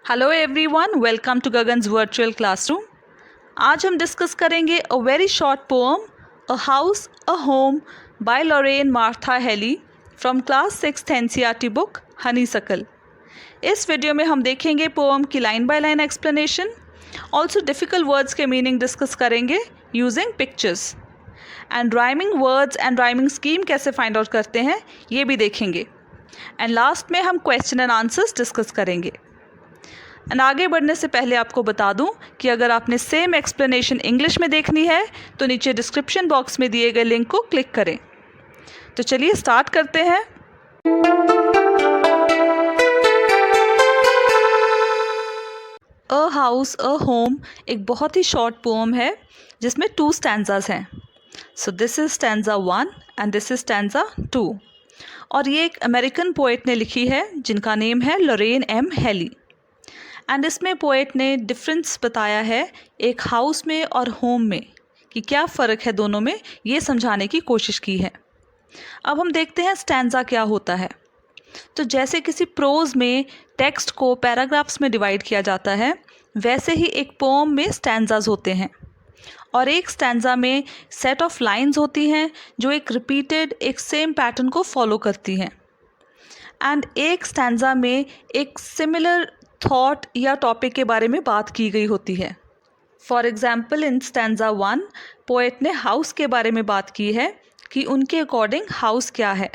Hello everyone, welcome to Gagan's virtual classroom. आज हम discuss करेंगे a very short poem a house a home by Lorraine Martha Haley from class 6th NCERT book Honeysuckle. इस video में हम देखेंगे poem की line by line explanation, also difficult words के meaning discuss करेंगे using pictures and rhyming words and rhyming scheme कैसे find out करते हैं ये भी देखेंगे। एंड लास्ट में हम क्वेश्चन एंड आंसर्स डिस्कस करेंगे। एंड आगे बढ़ने से पहले आपको बता दूं कि अगर आपने सेम एक्सप्लेनेशन इंग्लिश में देखनी है तो नीचे डिस्क्रिप्शन बॉक्स में दिए गए लिंक को क्लिक करें। तो चलिए स्टार्ट करते हैं। अ हाउस अ होम एक बहुत ही शॉर्ट पोम है जिसमें 2 स्टैंजास हैं। So this is stanza 1 and this is stanza 2 और ये एक अमेरिकन पोएट ने लिखी है जिनका नेम है लॉरेन एम हेली। एंड इसमें पोएट ने डिफरेंस बताया है एक हाउस में और होम में कि क्या फ़र्क है दोनों में, ये समझाने की कोशिश की है। अब हम देखते हैं स्टैंजा क्या होता है। तो जैसे किसी प्रोज में टेक्स्ट को पैराग्राफ्स में डिवाइड किया जाता है, वैसे ही एक पोम में स्टैंजाज होते हैं और एक स्टैंजा में सेट ऑफ लाइंस होती हैं जो एक रिपीटेड एक सेम पैटर्न को फॉलो करती हैं। एंड एक स्टैंजा में एक सिमिलर थॉट या टॉपिक के बारे में बात की गई होती है। For example in stanza 1 poet ने हाउस के बारे में बात की है कि उनके अकॉर्डिंग हाउस क्या है,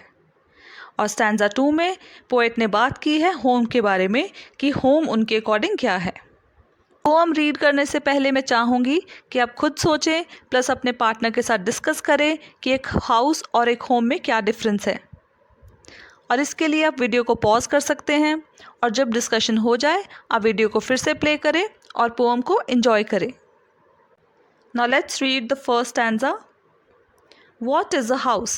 और स्टैंजा 2 में पोएट ने बात की है होम के बारे में कि होम उनके अकॉर्डिंग क्या है। पोएम रीड करने से पहले मैं चाहूँगी कि आप खुद सोचें प्लस अपने पार्टनर के साथ डिस्कस करें कि एक हाउस और एक होम में क्या डिफरेंस है। और इसके लिए आप वीडियो को पॉज कर सकते हैं और जब डिस्कशन हो जाए आप वीडियो को फिर से प्ले करें और पोएम को एंजॉय करें। Now let's read the first stanza. What is a house?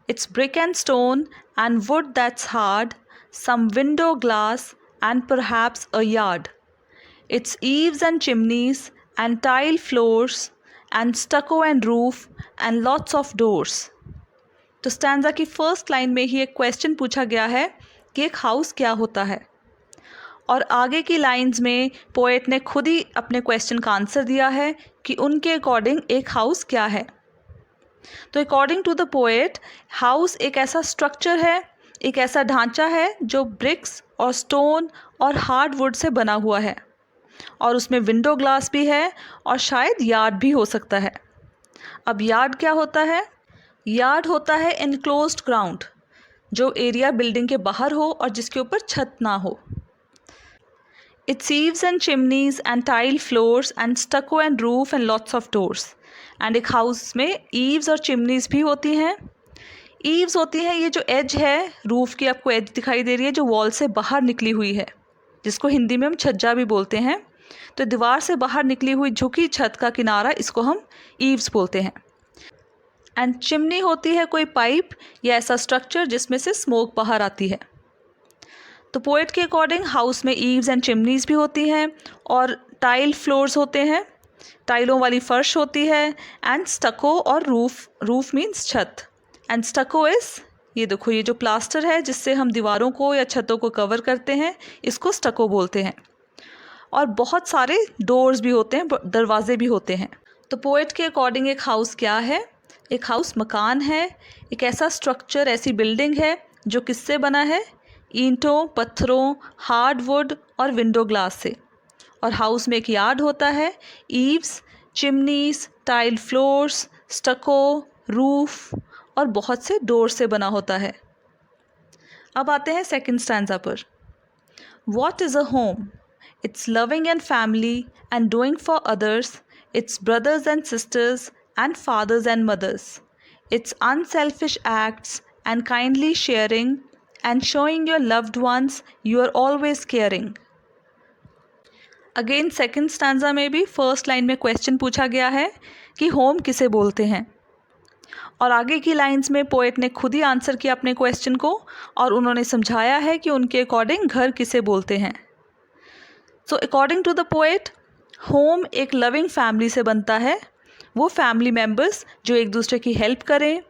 It's brick and stone and wood that's hard, some window glass and perhaps a yard. It's eaves and chimneys and tile floors and stucco and roof and lots of doors. तो stanza की first line में ही एक question पूछा गया है कि एक house क्या होता है, और आगे की लाइंस में पोएट ने खुद ही अपने क्वेश्चन का आंसर दिया है कि उनके अकॉर्डिंग एक हाउस क्या है। तो according to the poet house एक ऐसा स्ट्रक्चर है, एक ऐसा ढांचा है जो ब्रिक्स और स्टोन और हार्ड वुड से बना हुआ है, और उसमें विंडो ग्लास भी है और शायद यार्ड भी हो सकता है। अब यार्ड क्या होता है? यार्ड होता है इनक्लोज्ड ग्राउंड, जो एरिया बिल्डिंग के बाहर हो और जिसके ऊपर छत ना हो। It's eaves and chimneys and tile floors and स्टको and roof and lots of doors. And एक हाउस में ईव्स और चिमनीज भी होती हैं। ईव्स होती हैं ये जो एज है, रूफ की आपको एज दिखाई दे रही है जो वॉल से बाहर निकली हुई है, जिसको हिंदी में हम छज्जा भी बोलते हैं। तो दीवार से बाहर निकली हुई झुकी छत का किनारा, इसको हम ईव्स बोलते हैं। एंड चिमनी होती है कोई पाइप या ऐसा स्ट्रक्चर जिसमें से स्मोक बाहर आती है। तो पोएट के अकॉर्डिंग हाउस में ईव्स एंड चिमनीज भी होती हैं और टाइल फ्लोर्स होते हैं, टाइलों वाली फर्श होती है, एंड स्टको और रूफ मीन्स छत। एंड स्टको इज़ ये देखो, ये जो प्लास्टर है जिससे हम दीवारों को या छतों को कवर करते हैं, इसको स्टको बोलते हैं। और बहुत सारे डोर्स भी होते हैं, दरवाजे भी होते हैं। तो पोएट के अकॉर्डिंग एक हाउस क्या है? एक हाउस मकान है, एक ऐसा स्ट्रक्चर, ऐसी बिल्डिंग है जो किससे बना है? ईंटों, पत्थरों, हार्डवुड और विंडो ग्लास से। और हाउस में एक यार्ड होता है, eaves, chimneys, tile floors, स्टको, roof और बहुत से डोर से बना होता है। अब आते हैं सेकंड स्टैंजा पर। What is a home? It's loving and family and doing for others. It's brothers and sisters and fathers and mothers. It's unselfish acts and kindly sharing and showing your loved ones you are always caring. Again second stanza में भी first line में question पूछा गया है कि home किसे बोलते हैं, और आगे की लाइंस में पोएट ने खुद ही आंसर किया अपने क्वेश्चन को और उन्होंने समझाया है कि उनके अकॉर्डिंग घर किसे बोलते हैं। So according to the poet home एक लविंग फैमिली से बनता है, वो फैमिली मेम्बर्स जो एक दूसरे की हेल्प करें,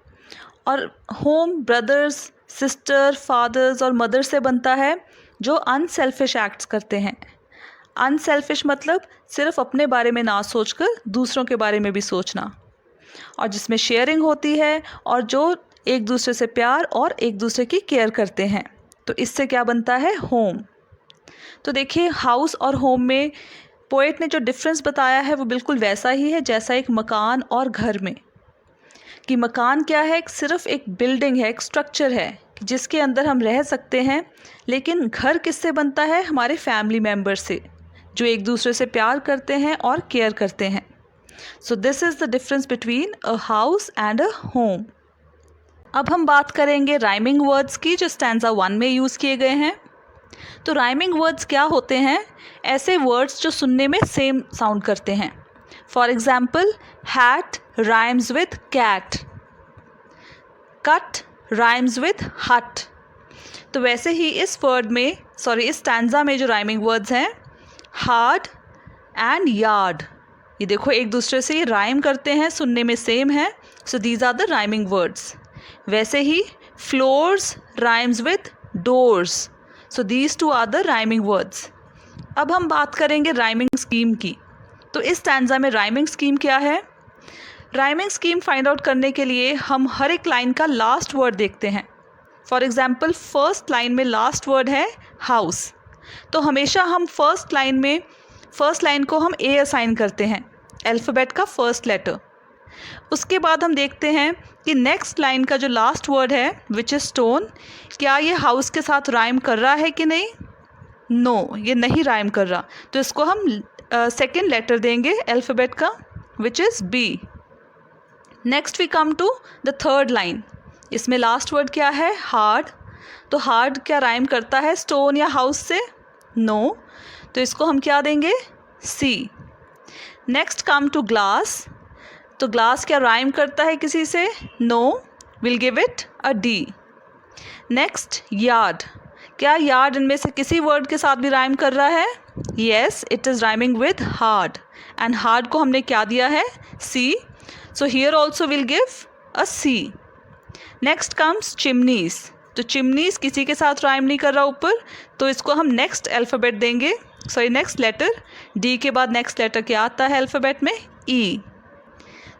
और होम ब्रदर्स, सिस्टर, फादर्स और मदर से बनता है जो अनसेल्फिश एक्ट्स करते हैं। अनसेल्फिश मतलब सिर्फ अपने बारे में ना सोचकर दूसरों के बारे में भी सोचना, और जिसमें शेयरिंग होती है और जो एक दूसरे से प्यार और एक दूसरे की केयर करते हैं। तो इससे क्या बनता है? होम। तो देखिए, हाउस और होम में पोएट ने जो डिफरेंस बताया है वो बिल्कुल वैसा ही है जैसा एक मकान और घर में, कि मकान क्या है? सिर्फ एक बिल्डिंग है, एक स्ट्रक्चर है जिसके अंदर हम रह सकते हैं। लेकिन घर किससे बनता है? हमारे फैमिली मेम्बर से, जो एक दूसरे से प्यार करते हैं और केयर करते हैं। सो this is the difference between a house and a home. अब हम बात करेंगे राइमिंग वर्ड्स की, जो स्टैंजा 1 में यूज़ किए गए हैं। तो राइमिंग वर्ड्स क्या होते हैं? ऐसे वर्ड्स जो सुनने में सेम साउंड करते हैं। For example, hat rhymes with cat, cut rhymes with hut. तो वैसे ही इस स्टैंजा में जो राइमिंग वर्ड्स हैं, हार्ड एंड यार्ड, ये देखो एक दूसरे से ये राइम करते हैं, सुनने में सेम है। So these are the rhyming words. वैसे ही floors rhymes with doors, so these two are the rhyming words. अब हम बात करेंगे राइमिंग स्कीम की। तो इस स्टैंजा में राइमिंग स्कीम क्या है? राइमिंग स्कीम फाइंड आउट करने के लिए हम हर एक लाइन का लास्ट वर्ड देखते हैं। फॉर एग्जाम्पल, फर्स्ट लाइन में लास्ट वर्ड है हाउस, तो हमेशा हम फर्स्ट लाइन को हम ए असाइन करते हैं, अल्फ़ाबेट का फर्स्ट लेटर। उसके बाद हम देखते हैं कि नेक्स्ट लाइन का जो लास्ट वर्ड है विच इज़ स्टोन, क्या ये हाउस के साथ राइम कर रहा है कि नहीं? नो, ये नहीं राइम कर रहा, तो इसको हम सेकेंड लेटर देंगे अल्फ़ाबेट का, which is B. Next we come to the third line. इसमें लास्ट वर्ड क्या है? हार्ड। तो हार्ड क्या राइम करता है स्टोन या हाउस से? नो, तो इसको हम क्या देंगे? C. Next come to glass. तो ग्लास क्या राइम करता है किसी से? No, will give it a D. Next yard. क्या यार्ड इनमें से किसी वर्ड के साथ भी राइम कर रहा है? Yes, it is rhyming with hard, and hard को हमने क्या दिया है? C. So here also will give a C. Next comes chimneys. तो चिमनीज किसी के साथ राइम नहीं कर रहा ऊपर, तो इसको हम नेक्स्ट अल्फ़ाबेट देंगे, नेक्स्ट लेटर। डी के बाद नेक्स्ट लेटर क्या आता है अल्फ़ाबेट में? E.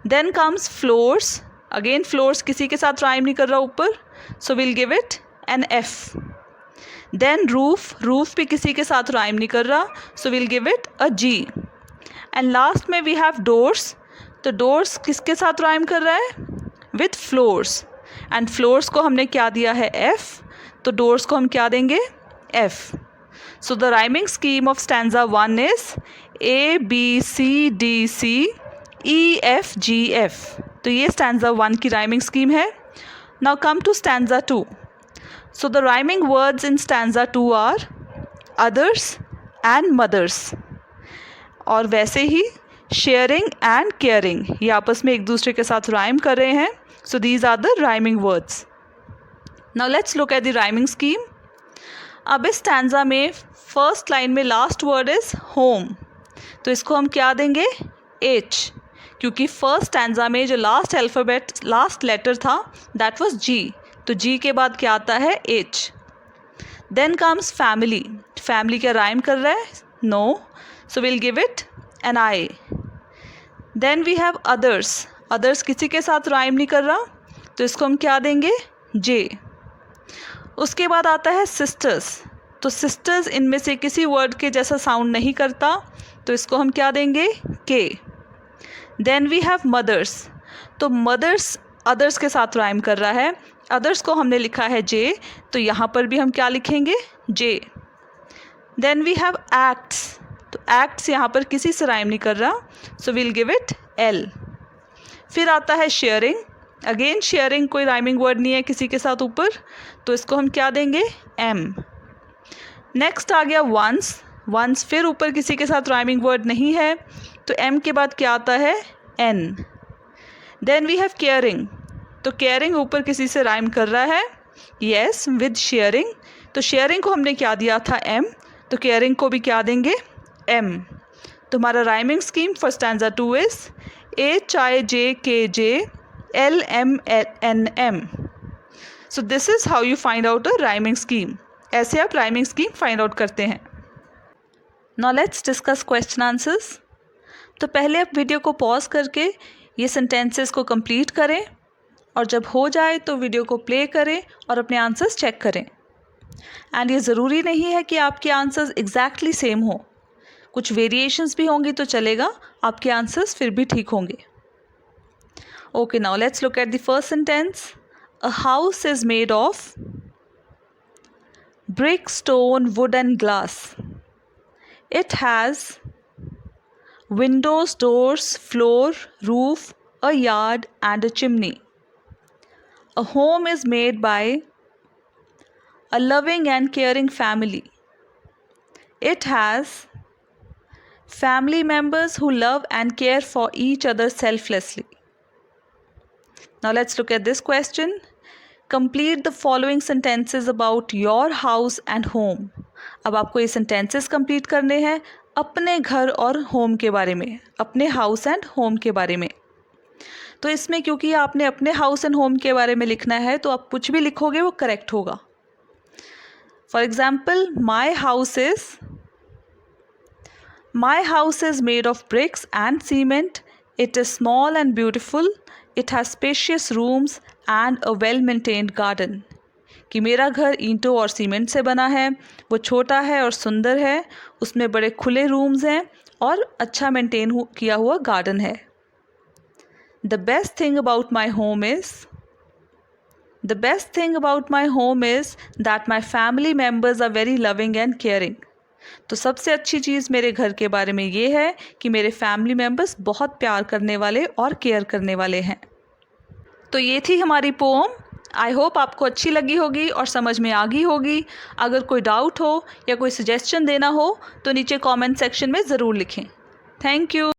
Then comes floors. Again floors किसी के साथ राइम नहीं कर रहा ऊपर, so will give it an F. Then roof. Roof भी किसी के साथ राइम नहीं कर रहा, so will give it a G. And last में वी हैव डोर्स। तो डोर्स किसके साथ राइम कर रहा है? विथ फ्लोर्स, एंड फ्लोर्स को हमने क्या दिया है? एफ। तो डोर्स को हम क्या देंगे? F. So the rhyming scheme of stanza 1 is A B C D C E F G F. तो ये स्टैंजा 1 की राइमिंग स्कीम है। Now come to stanza 2। So the rhyming words in stanza 2 are others and mothers, और वैसे ही sharing and caring, ये आपस में एक दूसरे के साथ राइम कर रहे हैं। So these are the rhyming words. Now let's look at the rhyming scheme. अब इस स्टैंजा में फर्स्ट लाइन में लास्ट वर्ड इज होम, तो इसको हम क्या देंगे? एच, क्योंकि फर्स्ट स्टैंजा में जो लास्ट लेटर था दैट वाज जी, तो जी के बाद क्या आता है? H. Then comes family. Family क्या राइम कर रहा है? No, so will give it an I. Then we have others. Others किसी के साथ राइम नहीं कर रहा, तो इसको हम क्या देंगे? जे। उसके बाद आता है सिस्टर्स। तो सिस्टर्स इनमें से किसी वर्ड के जैसा साउंड नहीं करता, तो इसको हम क्या देंगे? K. Then we have mothers. तो मदर्स अदर्स के साथ राइम कर रहा है, अदर्स को हमने लिखा है जे, तो यहाँ पर भी हम क्या लिखेंगे? J. Then we have acts. तो एक्ट्स यहाँ पर किसी से राइम नहीं कर रहा, so will give it an. L आता है शेयरिंग। अगेन शेयरिंग कोई राइमिंग वर्ड नहीं है किसी के साथ ऊपर, तो इसको हम क्या देंगे? एम। नेक्स्ट आ गया वंस। वंस फिर ऊपर किसी के साथ राइमिंग वर्ड नहीं है, तो एम के बाद क्या आता है? N. Then we have caring. तो केयरिंग ऊपर किसी से राइम कर रहा है, येस, विद शेयरिंग। तो शेयरिंग को हमने क्या दिया था? एम, तो केयरिंग को भी क्या देंगे? एम। तो हमारा rhyming scheme for stanza 2 is H I J K J L M N M. So this is how you find out a rhyming scheme. ऐसे आप राइमिंग स्कीम फाइंड आउट करते हैं। Now let's discuss question answers. तो पहले आप video को pause करके ये सेंटेंसेस को कंप्लीट करें और जब हो जाए तो वीडियो को प्ले करें और अपने आंसर्स चेक करें। एंड ये ज़रूरी नहीं है कि आपके आंसर्स एग्जैक्टली सेम हो, कुछ वेरिएशंस भी होंगी तो चलेगा, आपके आंसर्स फिर भी ठीक होंगे। Okay, now let's look at the first sentence. A house is made of brick, stone, wood and glass. It has windows, doors, floor, roof, a yard and a chimney. A home is made by a loving and caring family. It has family members who love and care for each other selflessly. Now let's look at this question. Complete the following sentences about your house and home. अब आपको ये sentences complete करने हैं अपने घर और home के बारे में, अपने house and home के बारे में। तो इसमें क्योंकि आपने अपने house and home के बारे में लिखना है तो आप कुछ भी लिखोगे वो correct होगा। For example, my house is made of bricks and cement. It is small and beautiful. It has spacious rooms and a well-maintained garden. कि मेरा घर ईंटों और सीमेंट से बना है, वो छोटा है और सुंदर है, उसमें बड़े खुले रूम्स हैं और अच्छा मेंटेन किया हुआ गार्डन है। The best thing about my home is that my family members are very loving and caring. तो सबसे अच्छी चीज़ मेरे घर के बारे में ये है कि मेरे फैमिली मेम्बर्स बहुत प्यार करने वाले और केयर करने वाले हैं। तो ये थी हमारी पोम। आई होप आपको अच्छी लगी होगी और समझ में आ गई होगी। अगर कोई डाउट हो या कोई सजेशन देना हो तो नीचे कमेंट सेक्शन में ज़रूर लिखें। Thank you.